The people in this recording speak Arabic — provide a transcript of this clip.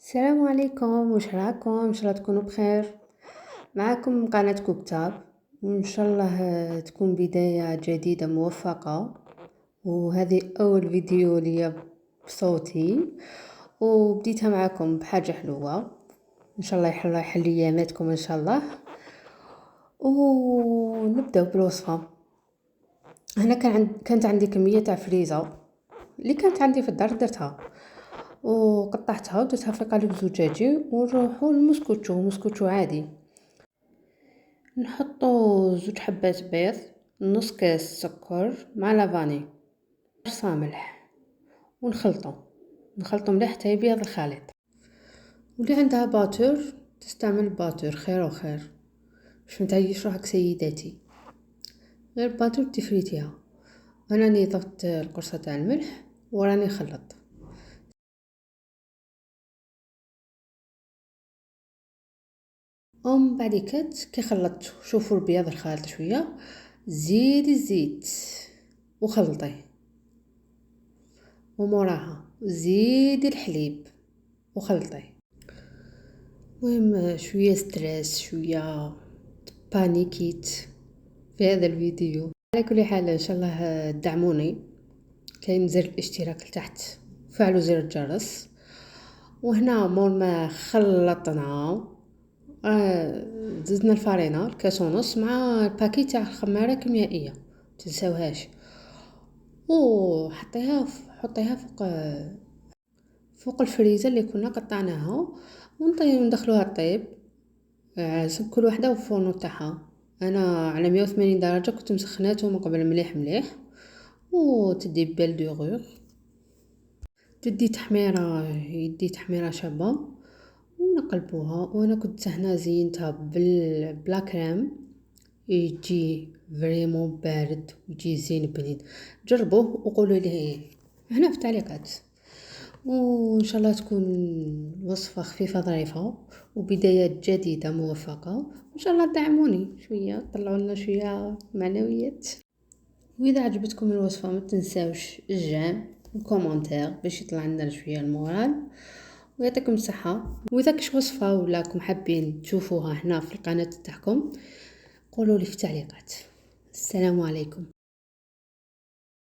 السلام عليكم، واش راكم؟ ان شاء الله تكونوا بخير. معكم قناة كوكتاب، وان شاء الله تكون بداية جديدة موفقة. وهذه اول فيديو لي بصوتي، وبديتها معكم بحاجة حلوة. ان شاء الله يحل اياماتكم ان شاء الله. ونبداو بالوصفة. هنا كانت عندي كمية تاع فريزة اللي كانت عندي في الدار، درتها وقطعتها ودرتها في قالب زجاجي، ونروحو المسكوتشو عادي. نحطو 2 حبات بيض، نص كاس سكر مع لافاني، رصا ملح، ونخلطو مليح حتى يبيض الخليط. واللي عندها باتور تستعمل باتور، خير وخير، باش متعيش روحك سيداتي. غير باتور تفريتيها. انا راني ضفت القرصه تاع الملح وراني خلطت. بعد كي خلطت شوفوا البياض الخالط شويه، زيدي الزيت وخلطيه، وموراها زيدي الحليب وخلطيه. المهم شويه ستريس، شويه بانيكيت في هذا الفيديو. على كل حال ان شاء الله تدعموني. كاين زر الاشتراك لتحت، فعلوا زر الجرس. وهنا مور ما خلطنا زدنا الفرينة الكاس ونص مع الباكي تاع الخمارة كيميائية، متنساوهاش. حطيها فوق الفريزر اللي كنا قطعناها، وندخلوها طيب. حسب كل وحده والفرن تاعها. انا على 180 درجه كنت مسخناته من قبل مليح مليح. وتدي بال دوغور، تدي تحميره شابه، ونقلبوها. وانا كنت هنا زينتها بالبلا كريم، يجي فريمون بارد ويجي زين بنين. جربوه وقولوا لي هنا في التعليقات. وان شاء الله تكون وصفه خفيفه ظريفه وبداية جديده موفقه. ان شاء الله دعموني شويه، طلعوا لنا شويه معنويات. واذا عجبتكم الوصفه ما تنساوش الجيم وكومنتير باش يطلع لنا شويه المورال. ويعطيكم الصحه. واذا كش وصفه ولاكم حابين تشوفوها هنا في القناه تاعكم، قولوا لي في التعليقات. السلام عليكم.